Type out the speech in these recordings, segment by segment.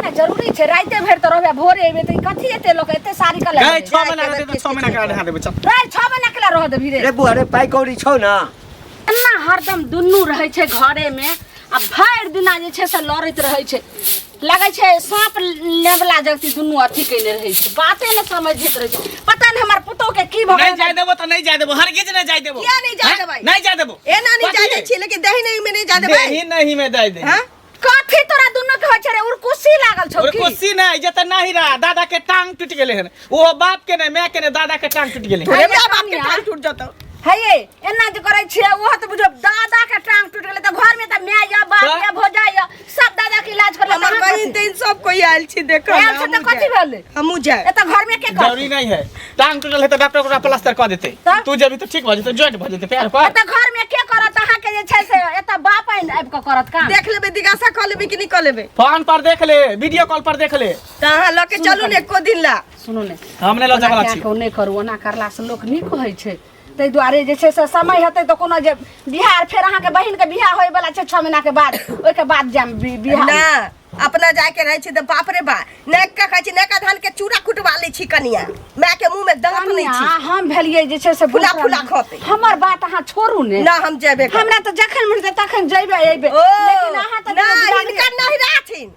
है जरूरी छे राइते भर तो रहबे भोरे एबे त कथि एते लोग एते सारी कर ले गए 6 महीना रहते तो 6 महीना का रहा देबे चल रे 6 महीना के रह देबी रे रे बुआ रे पाई कौड़ी छौ ना अन्ना हरदम दुन्नू रहै छे घरे में आ भर दिना जे छे से लड़ैत रहै छे लगे छे सांप लेवला जगती दुन्नू अथी कइले रहै छे बाते न समझित रहै छे पता न हमर पुतो के की भगवान नहीं जाय देबो तो नहीं जाय देबो हरगिज नहीं जाय देबो क्या नहीं जाय देबै नहीं जाय देबो ए ना नहीं जाय दे छी लेकिन दही नहीं में नहीं जाय देबै दही नहीं में दे दे हां कथि तोरा दुन्नू के होय छे रे उरकुसी लागल छौ और की कुछ नहीं जत नहीं रहा दादा के टांग टूट गेले हन वो बाप के नहीं मैं के नहीं दादा के टांग टूट गेले तोरे बाप के टांग टूट जतो है ये एना जे करे छे वो त बुझो दादा के टांग टूट गेले त घर में त माय या बाप या भौजा या सब दादा के इलाज करले हमर बहिन त इन सब कोई आयल छी देखो आयल छ त कथि भेले हमहू जाय ए त घर में के कर जरूरी नहीं है टांग टूटल है तो डॉक्टर को प्लास्टर कर देते तू जब तो ठीक हो जते जॉइंट हो जते पैर पर त घर में के करत अहा के जे छै से एत बाप आब के करत काम देख लेबे दिगासा क लेबे कि नहीं क लेबे फोन पर देख ले वीडियो कॉल पर देख ले त अहाँ ल के चलू ने एको दिन ला सुनो ने हमने ल जावला छी को नहीं करू ओना करला से लोक नी कहै छै तै दुआरे जे छै से समय हेतै त कोनो जे बिहार फेर अहा के बहिन के बियाह होय वाला छै 6 महीना के बाद ओय के बाद जाम बियाह ना अपना जाय के रहै छी त बाप रे बा नेक का कहै छी नेका धान के चूड़ा कुटवा लै छी कनिया माय के मुंह में दांत नहीं छी हम भेलिए जे छै से फुला फुला खते हमर बात अहा छोड़ू ने ना हम जेबे हमरा त जखन मन तखन जइबे एबे लेकिन अहा त ना इनका नहीं राथिन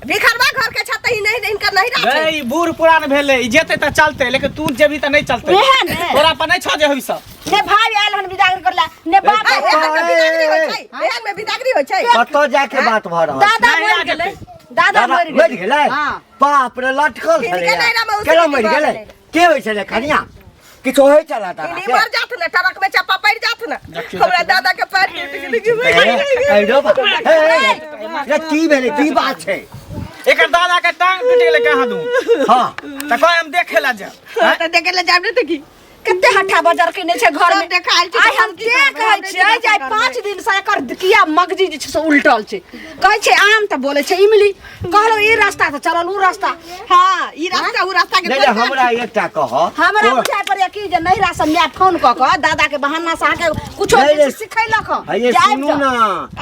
भिखरवा घर के छत ही नहीं इनका नहीं राथिन गई बूढ़ पुरान भेले जेते त चलते लेकिन तू जेबी त नहीं चलते वेहे ने तोरा पर नहीं छ जे होई सब ने भाई आयल हन बिदागरी करला ने बाप एहन में बिदागरी होय छै कतो जाके बात भ रहल दादा मर गेलै दादा मर गेलै हां बाप रे लटकल इनके छले नैरा में उसी केला मर की गेलै बात के होय छले कनिया किछो होय चला था इनी मर जात न टरक में चप्पा पड़ जात न हमरा दादा के पैर टूट गेलै रे की भेले की बात छै एकर दादा के टांग टूट गेले कहां दू हां त कोई हम देखे ला जा त देखे ले जाब ने त की कते हट्ठा बाजार के ने छै घर में देखाल छै आइ हम के कहै छियै जे 5 दिन से एकर किया मगजी जे छै से उल्टल छै कहै छै आम त बोले छै इमली कहलो ई रास्ता त चलल उ रास्ता हां ई रास्ता उ रास्ता के नहीं हमरा एकटा कह हमरा बुझाय पड़े कि जे नहिरा से मैं फोन क के दादा के बहाना से आके कुछो सिखैलक ये सुनू ना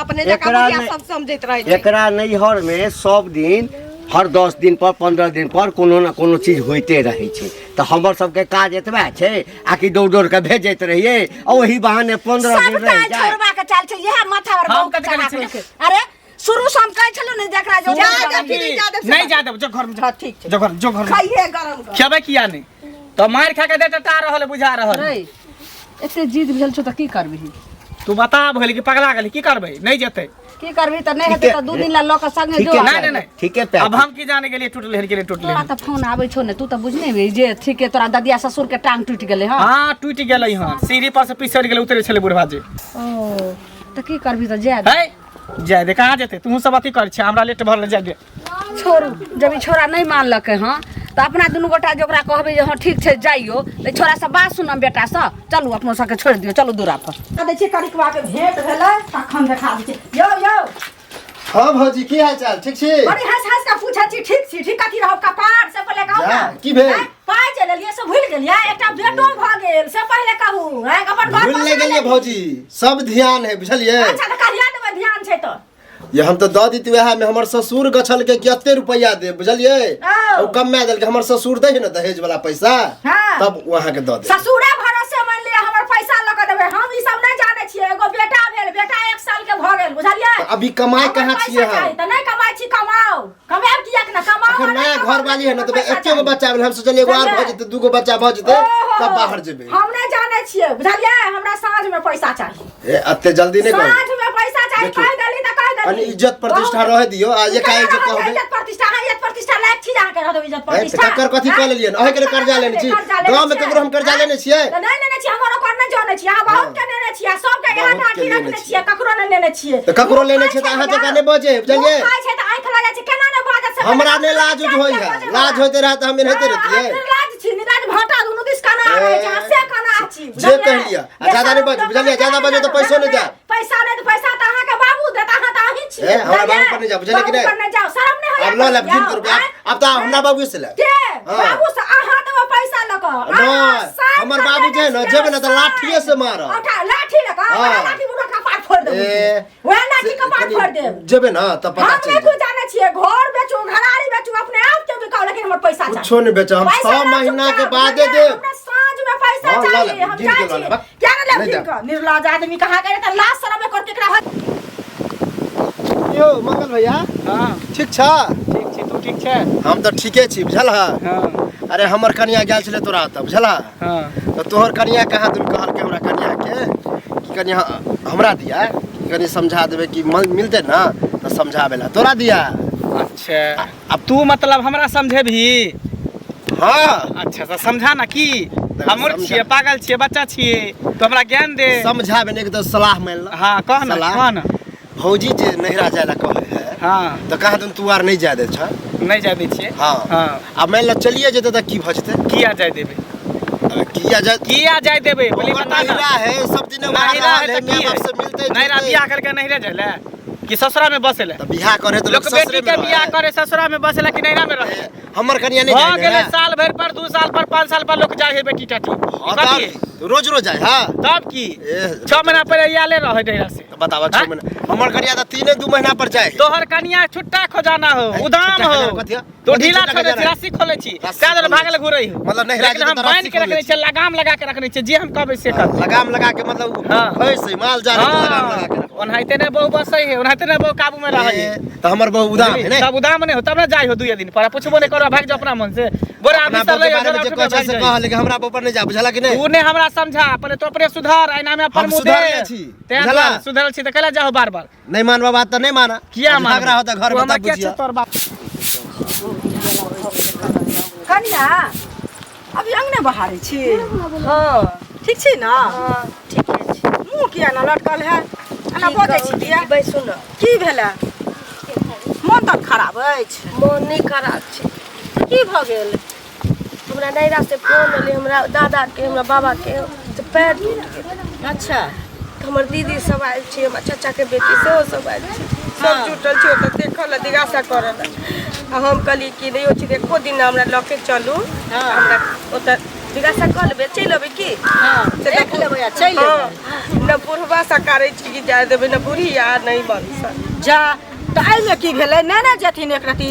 अपने जका बुढ़िया सब समझैत रहै छै एकरा नैहर में सब दिन हर 10 दिन पर 15 दिन पर कोनो ना कोनो चीज होते रहे छै त हमर सब के काज एतबा छै आकि दौड़ दौड़ के भेजैत रहिए आ ओही बहाने 15 दिन रह जाए छोड़वा के चाल छै यह माथा और हम बहुत कथि कहै चढ़ा के अरे शुरू से हम कहै छलौ ने जकरा जो नहीं जा दे जो घर में हां ठीक छै जो घर में खाइए गरम खेबे किया नहीं तो मार खा के देता टा रहल बुझा रहल रे एते जिद भेल छ त की करबी तू बता भइल कि पगला गेली की करबै नहीं जेते की करबी त नहीं हेतै त 2 दिन ला ल के संगे जो नहीं ठीक है अब हम की जाने के लिए टूटले हन के लिए टूटले तोरा त फोन आबै छौ ने तू त बुझने बे जे ठीक है तोरा ददिया ससुर के टांग टूट गेलै हां हां टूट गेलै हां सीढ़ी पर से पिसर गेलै उतरे छले बुढ़वा जे ओ त की करबी त जाय है जाय दे कहां जेते तू सब अथी कर छ हमरा लेट भरले जाय दे छोड़ू जब ई छोरा नहीं मानलकै हां त अपना दुनू गोटा जोकरा कहबे जे हां ठीक छै जाइयो ले छोरा सब बात सुनम बेटा स चलू अपनो सबके छोड़ दियो चलू दूरा पर दै छी कड़कवा के भेंट भेलै तखन देखा दै छी यो हां भौजी की हाल चाल ठीक छी बड़ी हंस हंस के पूछै छी ठीक छी ठीक कथि रहब कपार से पहले कहू जा, की भेल? पाइ चल लिए से भूल गेलिए एकटा बेटो भ गेल से पहले कहू है अपन घर भूल नहीं गेलिए भौजी सब ध्यान है बुझलिए अच्छा त कहिया देबै ध्यान छै तो ये हम तो द दी वह में हमर ससुर गछल के कते रुपया दे बुझलिए ओ कम में देल के हमर ससुर दे न दहेज वाला पैसा हाँ। तब वहां के द दे ससुरे भरोसे मान लिया हमर पैसा ल के देबै हम ई सब नहीं जाने छियै एगो बेटा भेल बेटा 1 साल के भ गेल बुझलिए तो अभी कमाई कहां छिए हम त नहीं कमाई छी कमाओ कमाब किया न कमाओ अखन नया घर वाली है न तो एके गो बच्चा भेल हम सोचलिए एगो और भ जेते दूगो बच्चा भ जेते तब बाहर जेबे हम नहीं जाने छियै बुझलिए हमरा साँझ में पैसा चाहिए ए अते जल्दी नहीं कर साँझ में पैसा चाहिए देखिए, कह देली त कह अनि देली इज्जत प्रतिष्ठा रह दियो आ ये काहे जे कहबे इज्जत प्रतिष्ठा लायक छी जाके रह दो इज्जत प्रतिष्ठा टक्कर कथि क लेलिए अहे के कर्जा लेने छी गांव में ककरो हम कर्जा लेने छियै त नहीं लेने छी हमरो कर नहीं जाने छी हां बहुत के लेने छी सब के यहाँ ढाकी रखने छी ककरो नहीं लेने छी तो ककरो लेने छै त अहाँ जका नहीं बजे बुझलिए खाय छै त आंख लगा छै केना ने बाजत से हमरा ने लाज उज होई है लाज होते रहा त हम रहते रहतिए लाज छी निराज भाटा दुनु दिस काना रहे छै से काना छी जे कह लिया ज्यादा नहीं बजे बुझलिए ज्यादा बजे तो पैसो नहीं जा पैसा नहीं तो पैसा त अहाँ के बाबू देता अहाँ त अहीं छी ए हमरा बाबू पर नहीं जा बुझलिए कि नहीं जाओ शर्म नहीं होय अब लो लब 3 रुपया अब तो हमरा बाबू से ले के बाबू से अहाँ देबो पैसा ल के नहीं हमर बाबू जे न जेबे न त लाठिए से मार उठा लाठी ल के लाठी बुढ़ा का पाट फोड़ देबो वह लाठी कपाट फोड़ देब जेबे ना तब पता हम चल नहीं जाए कुछ जाने छिए घर बेचू घरारी बेचू अपने आप के बिकाओ लेकिन हमर पैसा चाहिए कुछो नहीं बेचो हम पैसा 6 ना महीना चुका, के बादे बुझलिए? दे हमरा साँझ में पैसा हाँ, ला ले, चाहिए हम गिन के जाए ला ले, छिए बा। क्या ना ले ले जा। गिन का निर्लज आदमी कहा करे त लाश शरम कर केकरा यो मंगल भैया हाँ ठीक छ ठीक छी तू ठीक छै हम तो ठीके छी बुझल हा हाँ अरे हमर कनिया गेल छले तोरा त बुझल हा हाँ तो तोहर कनिया कहाँ तुम कहल के हमरा कनिया के कि कनिया हमरा दिया कि कनी समझा देबे कि मिलते ना तो समझावेला तोरा दिया अच्छा अब तू मतलब हमरा समझेबही हाँ अच्छा तो समझा ना की हम मूर्ख छियै पागल छियै बच्चा छियै तो हमरा ज्ञान दे समझावे ने तो सलाह मान ला हाँ कह ना सलाह? कह ना भौजी जे नहिरा जाय ला कहे है हाँ तो कहाँ तुम आर नहीं जाय दे छ नहीं जाय दै छियै हाँ हाँ अब मान ला चलिए जेते तो की भजते किया जाय देबे किया जाय किया जाय देबे बोली ओकर बता ना नहिरा है सब दिन नहिरा है तो माँ की बाप से मिलते नहिरा बियाह करके नहिरा जाइले कि ससुरा में बसेले तो बियाह करे तो लोग बेटी के बियाह करे ससुरा में बसेला कि नहिरा में रहे हमर कनिया नहीं हो जाय गेले साल भर पर 2 साल पर 5 साल पर लोग जाय है बेटी टाटी कथी? रोज रोज जाय हां तब की ए, 6 महीना पहले आले रहे नहिरा से तो बतावा हाँ? 6 महीना हमर कनिया तो 3-2 महीना पर जाय तोहर कनिया छुट्टा खोजाना हो उदाम छुट्टा हो खजाना कथी है? तो कथी ढीला छुट्टा छोड़े खजाना? राशि खोले छी राशि कादर खोले भागल घुरई हो मतलब नहिरा लेकिन जेतै हम तऽ बांध राशि के रखने खोले छी लगाम लगा के रखने छी जे हम कहबै से कर लगाम लगा के मतलब हाँ। भैंस माल जाल के लगाम लगा के रखो। ओनाहिते ने बहु बसई है ओनाहिते ने बहु काबू में रहे ए, तो हमर बहु उदाम है ने सब उदाम नहीं हो तब ना जाई हो 2 दिन पर पूछबो नहीं करो भाग जा अपना मन से बोरा अपना आदमी सब बहु ले के बारे में जे जोरा कहै छै से कह लेकिन हमरा ऊपर नहीं जा बुझला कि नहीं तू ने हमरा समझा पहले तो अपने सुधार आईना में अपन हम मुंह सुधरले दे छी, ते बुझला? सुधरल छी त कला जाओ बार-बार नहीं मानवा बात तो नहीं माना किया आज मान झगड़ा होता घर में तब बुझिया तोर बाप कनिया अभी अंगने बहारे छी हाँ ठीक छी ना हाँ ठीके छै मुंह किया ना लटकल है एना बजै छी किया बै सुन की भेलै मन तक खराब अछि मन नहीं खराब छै की भऽ गेल हमरा नैरा से फोन एलै हमरा दादा के हमरा बाबा के से पैर टूट गेल अच्छा तो हमर दीदी सब आयल छै हमर चाचा के बेटी सेहो सब आयल छै सब जुटल छै ओतऽ देखऽ लए जिज्ञासा करऽ लए आ हम कहली कि नहि होइ छै एको दिन हमरा लऽ के चलू हमरा ओतऽ जिज्ञासा कऽ लेबै चलि अबै की हाँ से देख लेबै आ चलि हाँ, लेबै न बुढ़वा सकारै छी कि जाय देबै न बुढ़िया नहि बनसा जा तऽ एहिमे की भेलै नहि जेथिन एक रति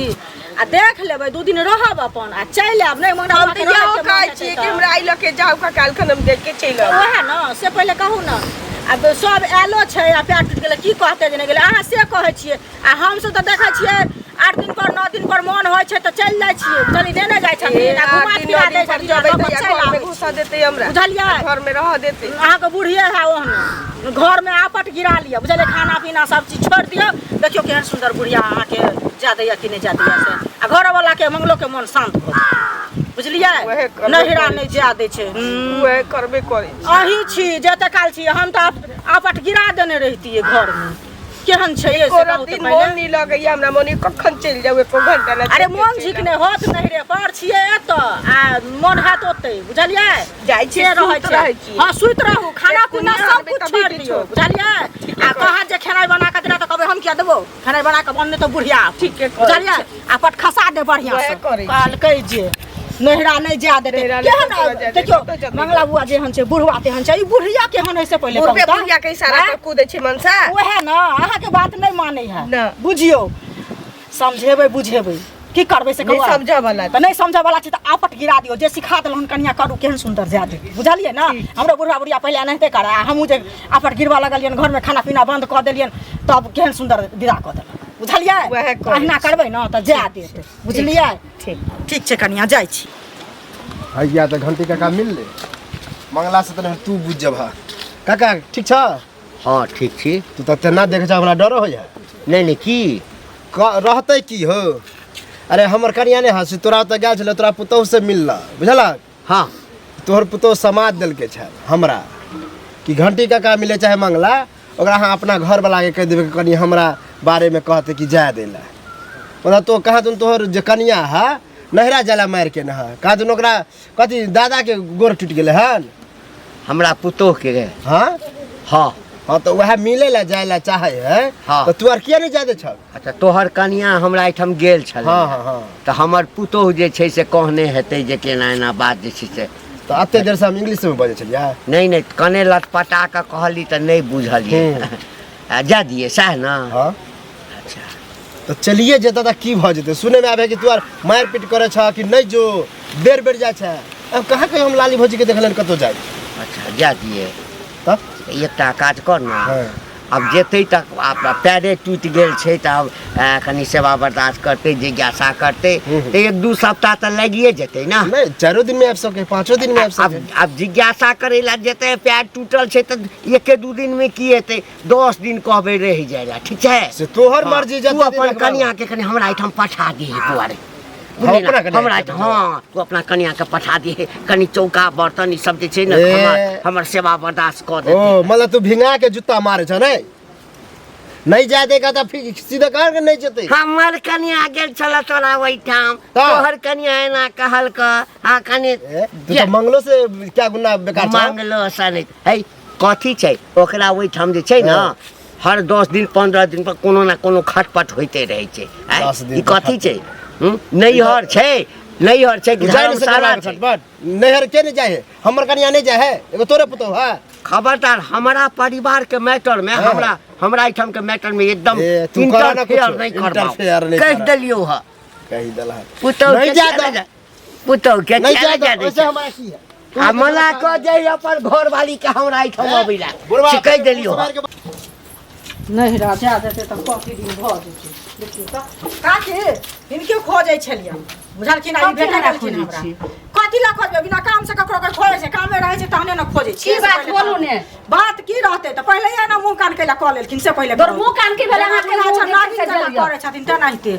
आ देख लेबै 2 दिन रहब अपन आ चलि आयब नहि मंगरा हम तऽ इहो कहै छियै कि हमरा आइ लऽ के जाउ का काल्हि हम देख के चलि आउ ओहे न से पहिले कहू न आब सब आयलो छै आ पैर टूटि गेलै की कहतै जे नहि गेलै अहाँ से कहै छियै आ हमसब तऽ देखै छियै 8 दिन पर 9 दिन पर मोन होइ छै तऽ चलि जाइ छियै चली देने जाइ छथिन आ घुमा फिरा दै छथिन जबै आ तऽ चलि घर में आबै घुसा देतै हमरा बुझलियै घर में रह देतै अहाँके बुढ़िए है ओहने घर में आपट गिरा लिअ बुझलियै खाना पीना सब चीज छोड़ि दियौ देखियौ केहन सुन्दर बुढ़िया अहाँके जा दैया कि नहि जा दैया से आ घरवला के मंगलो के मन शांत भऽ जाय बुझलियै वएह करबे नहिरा करै नहि जा दै छै वएह करबे करै छी अही छी जते काल छी हम तऽ आपट गिरा देने रहितियै घर में केहन छै ये से एको कहू तऽ दिन पहिले मोन नहीं लगैया हमरा मोन कखन चलि जाउ एको घंटा ना अरे मोन झिकने होत नहिरे पर छियै एतऽ आ मोन हैत ओतै बुझलियै जाइ छी से रहै सुति रहै छै छी हाँ सुति रहू खाना एक पीना दिन सब रहबै कुछ तभी छोड़ि किछो। दियौ बुझलियै आ कहत जे खेनाइ बना के देना तऽ कहबै हम किया देबो खेनाइ बना के बनने तऽ बुढ़िया ठीके करै बुझलियै आ पट खसा दे बढ़िया वएह से करै छी। कहलकै जे नहिरा नहि जा देतै नहिरा नहि केहन जा देतै, देखियौ कतऽ जेतै? मंगला बुआ जेहन छै बुढ़वा तेहन छै ई बुढ़िया केहन है से पहिले बुढ़बे कहू तऽ। बुढ़िया के इशारा आँय? पर कूदै छै मनसा ओहे न अहाँके बात नहि मानै है न। बुझियौ समझेबै बुझेबै की करबै से नहीं कहू समझऽ वाला तऽ नहीं समझऽ वाला छै तऽ आपट गिरा दियौ जे सिखा देलहन कनिया करू केहन सुन्दर जा दे बुझलियै ना हमरो बुढ़ा बुढ़िया पहिले एनाहिते करै आ हमहूँ जे आपट गिरवा लगलियन घरमे खाना पीना बंद कऽ देलियन तब केहन सुन्दर विदा कऽ देलक बुझलियै वएह करै अहिना करबै न तऽ जा देत बुझलियै ठीक ठीक छै कनिया जाइ छी भैया तो घंटी काका मिल ले मंगला से तने तू बुझ जबा काका ठीक छ हाँ ठीक छी तू तो तेना देखे छ हमरा डर हो जा नहीं नहीं की रहते की हो अरे हमर कनिया ने हंस तोरा तो गेल छले तोरा पुतोह से मिलला बुझला हाँ तोहर पुतोह समाज देल के छै हमरा कि घंटी काका मिले चाहे मंगला ओकरा अहाँ अपना घर वाला के कह देबे कि कनी हमरा बारे में कहते कि जाय देला मतलब तो कहा तुम तोहर जे कनिया है नहरा जला मार के नहा कहा तुम ओकरा कथी दादा के गोर टूट गेले हन हमरा पुतोह के गए हाँ हाँ हाँ तो वह मिले ला जाए ला चाहे है हाँ। तो तू आर किया नहीं जादे छ अच्छा तोहर कनिया हमरा एहिठाम गेल छल हाँ हाँ हाँ तऽ हमर पुतोह जे छै से कहने हेतै जे केना एना बात जे छै से तो अते देर से हम इंग्लिश में बजे छलिया नहीं नहीं कने लटपटा कऽ कहली तऽ नहीं बुझलियै जा दिए सह ना। हाँ अच्छा तो चलिए जेता त की भ जेते सुने में आबे कि तू आर मार पीट करे छ कि नहीं जो बेर बेर जाय छ। अब कहाँ कहीं हम लाली भौजी के देखलन कतो जाय। अच्छा जा दिए तब एकटा काज कर ना। हाँ। अब जेते तक आप पैरे टूट गेल छै त अब कनी सेवा बर्दाश्त करते जिज्ञासा करते तो 1-2 सप्ताह त लगिए जेते ना। नहीं 4 दिन में आब सके 5 दिन में आब सके। अब जिज्ञासा करे ला जेते पैर टूटल छै त 1-2 दिन में की हेते 10 दिन कहबे रह जाएला ठीक छै। से तोहर हाँ, मर्जी तू जते अपन कन्या के कनी हमरा एठाम पठा दे दुआरे हाँ, अपना कन्या हमरा के हाँ तू अपना कन्या के पठा दे कनी चौका बर्तन ई सब जे छै ना हमर सेवा बर्दाश्त कर दे। ओ मतलब तू भिंगा के जूता मारे छ नहीं नहीं जाए देगा तो फिर सीधा कह के नहीं जते। हमर कन्या गेल छला तोरा ओइठाम तोहर कन्या एना कहल क हां कनी तू तो मंगलो से क्या गुना बेकार छ। मांगलो सने है कथी छै ओकरा ओइठाम जे छै ना हर 10 दिन 15 दिन पर कोनो ना कोनो खटपट होइते रहै छै। 10 दिन ई कथी छै नैहर छै नैहर छै कि धर्मशाला छै। नैहर के नहीं जाए हमर कन्या नहीं जाए है एगो तोरे पुतो है। खबरदार हमारा परिवार के मैटर में हमरा एठाम के मैटर में एकदम तू करा ना कुछ इंटरफेयर नहीं इंटरफेयर नहीं कह करा। दलियो है कही दला पुतौ नहीं के जाता। चले जा पुतौ के नहीं चले जा जाए दे ऐसे हमारा की है। हमला को जाई अपन घर वाली के हमरा एठाम अबिला बुढ़वा से कह दलियो है। नहीं राजा देते तो काफी दिन भ जेते देखियो त काकी हिनके खोजै छलियै बुझलखिन आई भेट गेलखिन हमरा कथी ला खोजबै बिना काम से ककरो के खोजै छै कामे रहै छै तहने न खोजै छी। की बात बोलू ने बात की रहते त पहिले ये ना मुंह कान कैला क लेलखिन से पहिले तोर मुंह कान की भेलै हाथ के अच्छा मुंह नागिन से जकाँ जलिया करै छथिन तेनाहिते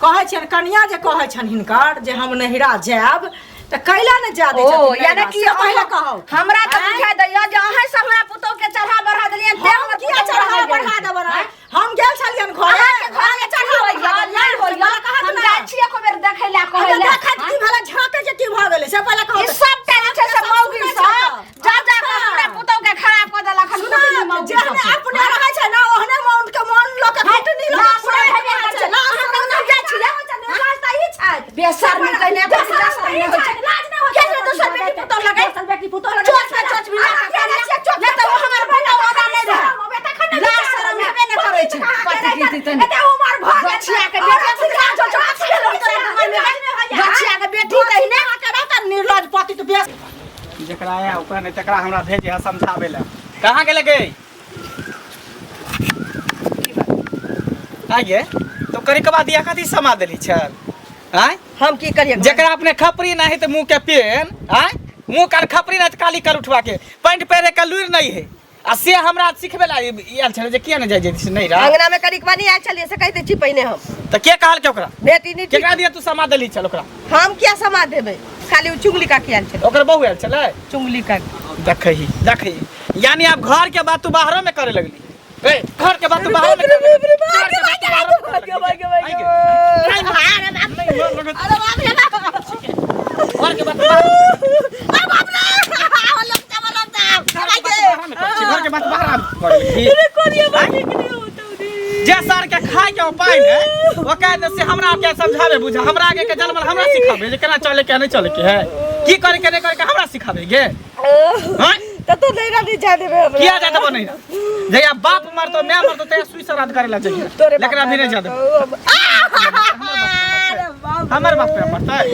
कहै छियन कन्या जे कहै छन हिनकर जे हम नहिरा जायब त कैला न जा दै ओ छथिन यानी कि पहिले कहौ हमरा त बुझा दैया जे अहाँ से हमरा पुतौ के चढ़ा बढ़ा देलिए हम किया चढ़ा बढ़ा देब रे हम गेल छलियन घरे घर के चढ़ा नहीं होइया हम जाय छी एको बेर देखै ला कहै ला देखत की भेला झाके जे की भ गेलै से पहिले कहौ ई सब टाइम छै से मौगी सब जा जा के हमरा पुतौ के खराब क देला खन जेहने अपने रहै छै ना ओहने मन के मन लोक हट नी लोक पूरा हेबे छै लास्ट में न जाय छी लास्ट त ई छै बेसर में कने बेसर में हो छै लाज न हो के दोसर बेटी पुतौ लगे दोसर बेटी पुतौ लगे चोच में चोच मिला के नहीं तो हमर पुतौ वाला नहीं रहे लाज शरम हेबे न करै छै पति की तने एते उमर भ गछिया के बेटी गछिया के बेटी तहिने के रहता निर्लज पति तो बेस जेकरा आया ओकरा नहीं तकरा हमरा भेजे है समझावे ला कहां गेले गई आगे तो करी के बाद या कथी समा देली छल आय हम की करिए जेकरा अपने खपरी नहीं तो मुंह के पेन आय मुंह कर खपरी नहीं काली कर उठवा के पैंट पहने का लुर नहीं है आ से हमरा सिखबे ला आयल छले जे किया न जाय जे नहीं रा अंगना में करिक बानी आयल छलिए से कहते छी पहिने हम त के कहल के ओकरा बेटी नी केकरा दिया तू समा देली छल ओकरा हम क्या समा देबे खाली चुगली का किया छल ओकर बहू आयल छले चुगली का देखही यानी आप घर के बात तू बाहरों में करे लगली ए घर के बात तू बाहरों में करे घर के बात घर के बात बाहर जे सर के खाए के उपाय ने वो कहते से हमरा के समझावे बुझा हमरा आगे के जलमल हमरा सिखावे जे केना चले के नहीं चले के है की करे के नहीं करे के हमरा सिखावे गे हां तो नहीं रही जा देबे हम किया जाता बनै जया बाप मर तो मैं मर तो ते सुई श्राद्ध करे ला चाहिए लेकिन अभी नहीं जा दे हमर बाप पे मरता है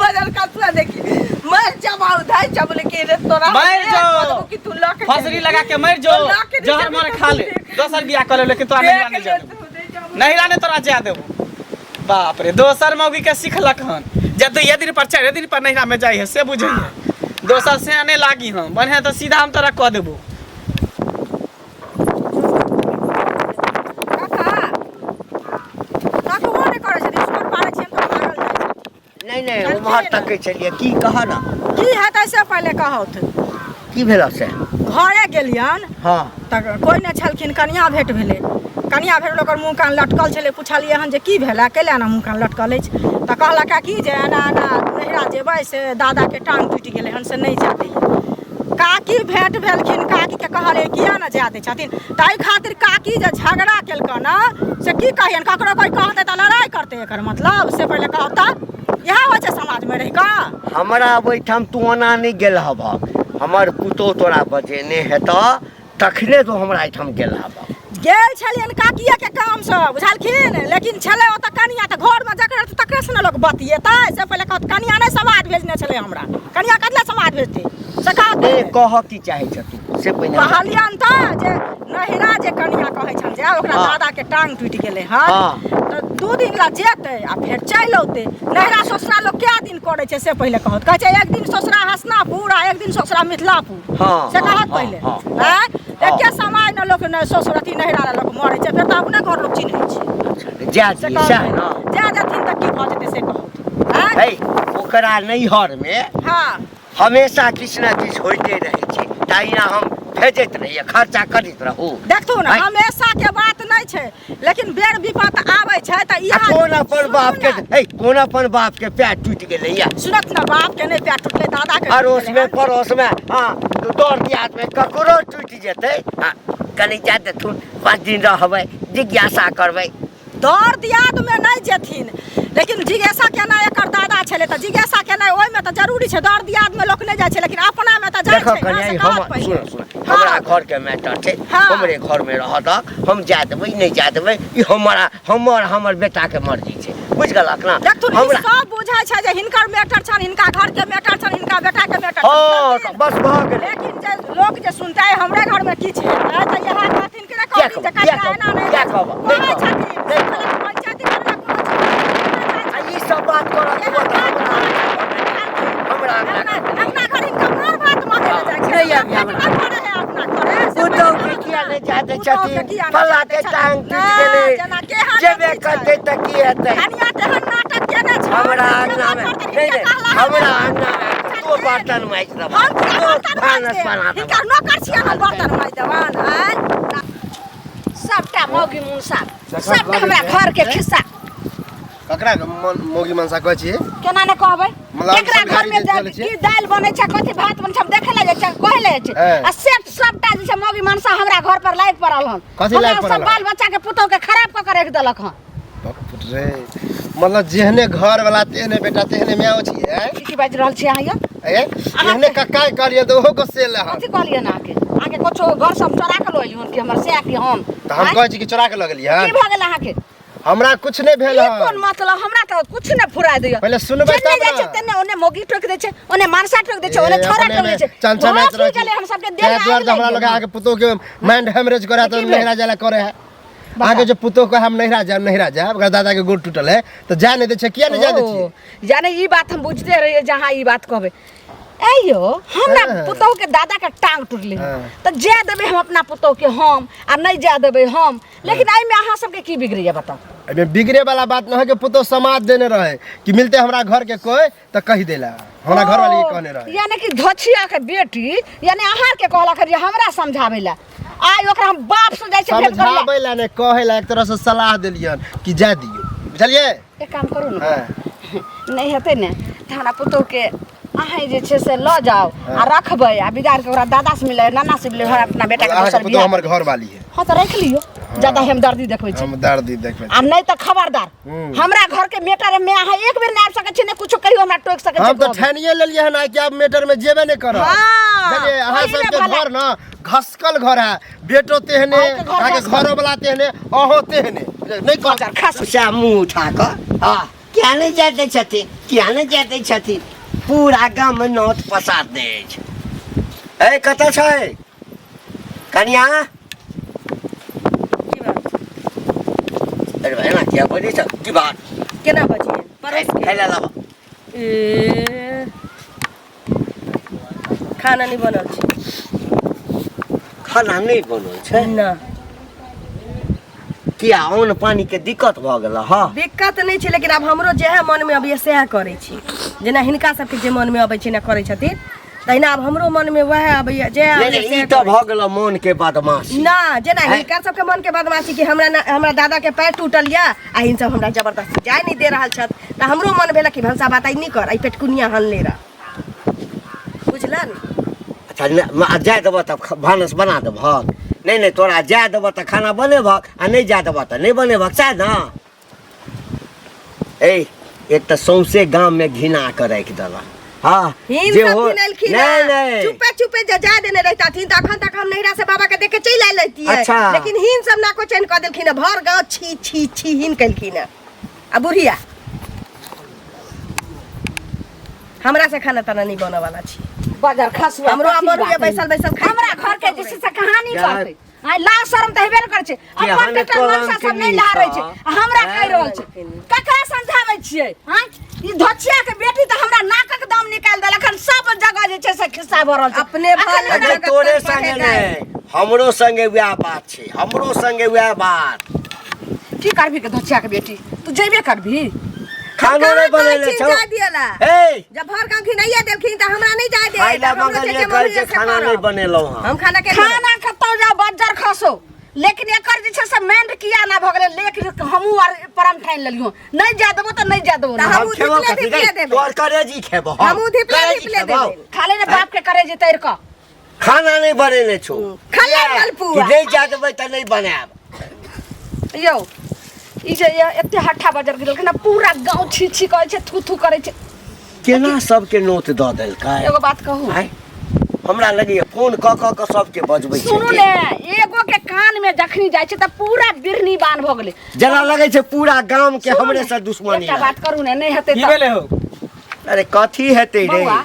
बदल का तू देखी मर जमाऊ धाई चबले के रे तोरा मर जो कि तू लक फसरी लगा के मर जो जहर मारे खा ले दोसर बियाह कर ले लेकिन तोरा नहीं लाने जा नहीं लाने तोरा जा देबो बाप रे दोसर मौगी के सिखलक हन जब तो ये दिन पर 4 दिन पर नैहरा में जाई है से बुझिए दोसर से आने लागी हम बने तो सीधा हम तोरा कह देबो नहीं उम्हर तक चलिए की कहा ना की है तैसे पहले कहत की भेल से घरे गेलियन हाँ त कोई न छलखिन कन्या भेट भेले कन्या भेट ओकर मुंह कान लटकल छले पुछलिए हन जे की भेला कैला ना मुंह कान लटकल अछि त कहलका की जे एना एना नहिरा जेबै से दादा के टांग टूटि गेलै हन से नहीं जाते काकी भेट भेलखिन काकी के कहले किया न जाते छथिन ताई खातिर काकी जे झगड़ा केलकन से की कहियन ककरो कोई कहते त लड़ाई करते एकर मतलब से पहले कहता यह हो छै समाज में रहि का हमरा ओइठाम तू ओना नहीं गेल हब हमर पुतो तोरा बजेने हेत तखने तो हमरा एठाम गेल हब गेल छलियन काकिया के काम से बुझलखिन लेकिन छले ओतऽ कनिया तऽ घर में जकरा तकरे से न लोग बतिएतै से पहिले कहत कनिया नहीं समाद भेजने छले हमरा कनिया कतला समाद भेजते से कहत कह की चाहे छ तू से पहिले कहलियन तऽ जे नहिरा जे कनिया कहै छन जे ओकरा दादा के टांग टूट गेलै हँ तऽ 2 दिन ला जेतै आ फेर चलि औतै नहिरा ससुरा लोग क्या दिन करे छै से पहिले कहत कहै छै एक दिन ससुरा हसनापुर आ एक दिन ससुरा मिथिलापुर से कहत पहिले हैं एके समय न लोग न ससुरती नहिरा लोग मरै छै फेर तऽ अपने घर लोग चिन्है छै जा जथिन तऽ की भऽ जेतै से कहत हैं ओकरा नैहर में हाँ हमेशा किछु ने किछु होइते रहै छै तहिना हम भेजैत रहिए खर्चा करैत रहू देखू ना हमेशा के बात नहीं छै लेकिन बेर विपत आबै छै त इहा कौन अपन बाप के पैर टूट गेलै या सुनत ना बाप के नहीं पैर टूटले दादा के अड़ोस में पड़ोस में हां तो दौड़ दियाद में ककरो टूट जेतै हां कनी जाते थू 5 दिन रहबै जिज्ञासा करबै दौड़ दियाद में नहीं जेथिन लेकिन जिज्ञासा केना एकर दादा छले त जिज्ञासा केना ओइ में त जरूरी छै दौड़ दियाद में लोक नहीं जाय छै लेकिन अपना में त जाय देखो छै कन्या हम हमरा घर के मैटर छै हमरे घर में रहत हम जा देबै नहीं जा देबै ई हमर बेटा के मर्जी छै बुझ गेलक ना हमरा सब बुझाय छै जे हिनकर मैटर छन हिनका घर के मैटर छन हिनका बेटा के मैटर हां बस भ गेल लेकिन जे लोग जे सुनतै हमरे घर में की छै त यहां कहथिन के कहथिन जे कनिया है ना नहीं क्या कहब नहीं छथिन पंचायती करना ई सब बात करत हमरा अपना घर इनका मोर बात माने जाय छै नहीं आबी हमरा अपना घरे पुतौ के किया नहीं जाते छथिन फला के टांग टूट गेलै जेबे करते त की हेतै कनिया तेहन नाटक केने छै हमरा अंगना में नहीं हमरा अंगना में तो बर्तन माइज देबा तो भानस बना देबा इनका नौकर छियै न बर्तन माइज देबान हैं सबटा मौगी मुंसा सबटा हमरा घर के खिस्सा ककरा मोगी मनसा कहै छी केना ने कहबै मतलब एकरा घर में की दाल बनै छै कथि भात बनै छै हम देखे ले जाय छै कहै ले छै आ सेट सबटा जे छै मौगी मनसा हमरा घर पर लाइक पड़ल हन कथि लाइक पड़ल सब बाल बच्चा के पुतौ के खराब क के रख देलक हन बाप रे मतलब जेहने घर वाला तेहने बेटा तेहने माय छियै की बाज रहल छी अहाँ ये एहने कक्का करिए तो ओहो को सेल है कथि कहलिए ना आके कुछो घर सब चोरा के लइली हन कि हमर से कि हम त हम कहै छी कि चोरा के लगलिए की भ गेल अहाँ के हमरा कुछ नहीं भेल है कोन मतलब हमरा त कुछ नहीं फुराय दियो पहले सुनबै तब ना तेने ओने मोगी टोक दे छै ओने मानसा टोक दे छै ओने छोरा टोक दे छै चंचनाइत रह छै हम सबके देह द्वार हमरा लगा आके पुतो के माइंड हेमरेज करे त नहिरा जाला करे है आगे जो पुतो को हम नहिरा जा अगर दादा के गोड़ टूटल है तो जा नहीं दे छै किया नहीं जा दे छी जाने ई बात हम बुझते रहिए जहां ई बात कहबे एयो हमरा पुतो के दादा के टांग टूटले त जे देबे हम अपना पुतो के हम आ नहीं जा देबे हम लेकिन आई में अहाँ सबके की बिगड़िया बताओ अबे बिगड़े वाला बात न है कि पुतो समाज देने रहे कि मिलते हमरा घर के कोई त कह देला हमरा घर वाली के कहने रहे यानी कि धछिया के बेटी यानी आहार के कहला कर हमरा समझावेला आई ओकरा हम बाप से जाय छै समझावेला ने कहेला एक तरह से सलाह देलियन कि जा दियो बुझलिए एक काम करू न नहीं हेते ने त हमरा पुतो के अहाँ जे छै से ल जाओ आ रखबै आ बिगाड़ के ओकरा दादा से मिले नाना से मिले अपना बेटा के दोसर बियाह हमर घर वाली है हां त रख लियो ज्यादा हमदर्दी देखबै छै हमदर्दी देखबै आ नहीं त खबरदार हमरा घर के मेटर में अहाँ एक बेर नाप सकै छी ने कुछो कहियो हमरा टोक सकै छी हम त ठानिए लेलिए हन कि अब मेटर में जेबे नहीं करब चलिए अहाँ सब के घर न घसकल घर है बेटो तेहने आके घरो वाला तेहने अहो तेहने नहीं कहता खस मुंह उठा क हां क्या नहीं जाते छथिन पूरा गांव में नोट पसार दे छै ए कत छै कन्या अरे भाई ना क्या बजे छ की बात केना बजिए परस खाइला लाबा खाना नहीं बनल छै खाना नहीं बनल छै ना किया अन्न पानी के दिक्कत भ गेल हां दिक्कत नहीं छै लेकिन अब हमरो जे है मन में अब सह करे छी जेना हिनका सबके जे मन में अबै छै ना करे छथिन तहिना अब हमरो मन में वह अबैया जे ई त भ गेल मन के बदमाशी ना जेना हिनका सबके मन के बदमाशी कि हमरा दादा के पैर टूटल या आ इन सब हमरा जबरदस्ती जाय नहीं दे रहल छत त हमरो मन भेला कि भंसा बात नहीं कर आई पेटकुनिया हलले रह बुझलन अच्छा जाय देबो तब भानस बना देबो नहीं तोरा जाय देबो त खाना बनेबक आ नहीं जाय देबो त नहीं बनेबक चाहे ना एक तो सौंसे गांव में घिना के रख देला हाँ हिन जे सब हो फिनलखिन नहीं नहीं चुपे चुपे जा देने रहता थी तो अखन तक हम नैहरा से बाबा के देख के चल आए लेती है अच्छा। लेकिन हिन सब ना को चैन कर देलखिन भर गांव छी छी छी हिन कलखिन आ बुढ़िया हमरा से खाना तना नहीं बने वाला छी बाजार खसुआ हमरो अमर के बैसल खाई हमरा घर के जैसे से कहानी जा- कहते आ ला शर्म त हेबे न करे छै अपन हने बेटा कलम मनसा के सब नहीं नीचा। ला रहे छै आ हमरा कह रहल छै ककरा समझाबै छियै हां ई धोछिया के बेटी त हमरा नाकक दाम निकाल देल अखन सब जगह जे छै से खिस्सा भरल छै अपने भर अखन अरे तोरे संगे नहीं हमरो संगे वह बात छै हमरो संगे वह बात की करबी के धोछिया के बेटी तू जेबे करबी खानो नहीं बनेले छौ जा दियला ए जब भर गांव खिनाइए देलखिन त हमरा नहीं जाय दे खाइला मंगलिए कहै छै खाना नहीं बनेलौ हम खाना के खाना कतौ जा बज्जर खसो लेकिन एकर जे छै से मेंढ किया ना भ गेलै लेकिन हमहू आर परम ठाइन लेलियो नहीं जा देबो त नहीं जा देबो ना हम खेबो कथि देबे तोर करेजी खेबो हम धिपले धिपले देबे खाले ने बाप के करे जे तैर क खाना नहीं बनेले छौ खाले मलपुआ कि नहीं जा देबै त नहीं बनाएब यौ ई जे एते हट्ठा बजर गेल कि ना पूरा गांव छी छी कहै छै थू थू करै छै केना सबके नोट द देलकै एगो बात कहू आय हमरा लगे फोन क सबके बजबै छै सुनू ने एगो के कान में जखनी जाय छै त पूरा बिरनी बान भ गेलै जना लगे छै पूरा गांव के हमरे से दुश्मनी एकटा है। बात करू ने नहीं हेतै की त भेले हो अरे कथी हेतै रे बौआ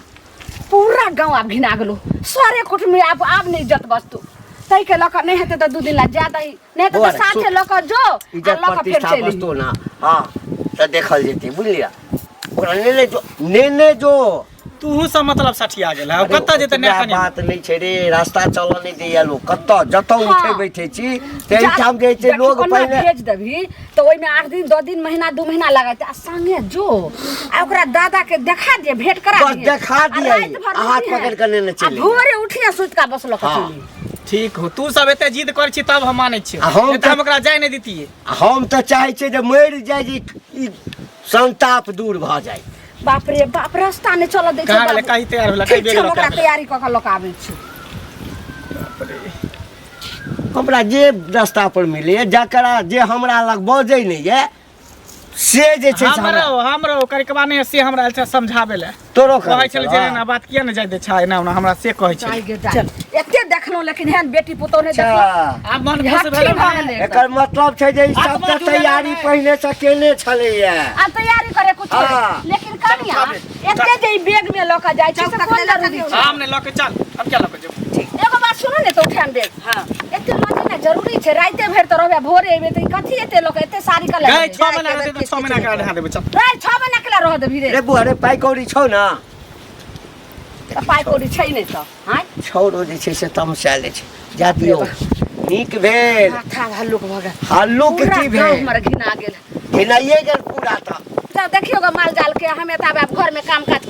पूरा गांव आब घिना गेलो सारे कुट में आब नहीं इज्जत बचतौ तै के लक नहीं हेतै त दू दिन ला ज्यादा ही नहीं हेतै बौआ त रे, साथे लक जो आ इज्जत लक फेर प्रतिष्ठा चली बचतो ना हाँ तो देखल जेतै बुझलिया ओकरा नेने जो तू सब मतलब सठिया गेल है कत्ता जेते ने ओकरा कनी बात नहीं छै रे रास्ता चलऽ नहीं दैया लोग कत्ता जतौ हाँ। उठे बैठे छी तेही ठाम जे छै लोग पहिले भेज देबही तो ओइ में 8 दिन 2 दिन महीना 2 महीना लगाते आ संगे जो आ ओकरा दादा के देखा दे भेंट करा बस दिए देखा आ दिए रात भर हाथ रहिए। पकड़ कर लेने आ चले भोरे उठिया सुत का बसलो हाँ। कचली ठीक हो तू सब एते जिद कर छी तब हम मानै छी आ हम नहीं त तऽ- हम ओकरा जाय नहीं दितिए हम तो चाहे छै जे मरि जाय जे ई संताप दूर भ जाय बाप रे बाप रास्ता ने चल दे कहाँ गेलै कहीं तैयार होला कहीं बेग ओकरा लगा तैयारी क के लोक आबै छै हमरा जे रास्ता पर मिले जकरा जे हमरा लग बजै नहीं है से जे छै से हमरो हमरो करकवा नहीं से हमरा अच्छा समझावे ले तोरो कहै छल जे ना बात किया न जाय दे छै ना हमरा से कहै छै चल एते देखलो लेकिन हेन बेटी पुतो ने देखलो अच्छा आब मन खुश हट्ठी भेल भऽ गेलै एकदम। एकर मतलब छै जे ई सब आत्मा के जुड़ल तैयारी रहै। पहिने से केने छलैया आ तैयारी करे कुछ हाँ। लेकिन कनिया एते जे ई बैग में लक जाय छै से कोन जरूरी छै हम ने लके चल हम क्या लके जेब एगो बात सुनो ने तो उठान बैग हां एते लजे ना जरूरी छै राइते भर त रहबे भोरे एबे त कथि एते लोक एते सारी का गए लगे 6 महीना रहते तो 6 महीना का ढा देबे चल राइ 6 महीना केला रह दे भीरे रे बुआ रे पाइ कौड़ी छौ ना पाइ कोड़ी छै नै त हां छौरो जे छै से तमसाले छै जा दियो नीक भेल माथा हल्लुक भ गेल हल्लू के पूरा की गाँव भेल हमर घिना गेल हिलाइए गेल पूरा त तब देखियो ग माल जाल के हमें त अब घर में काम काज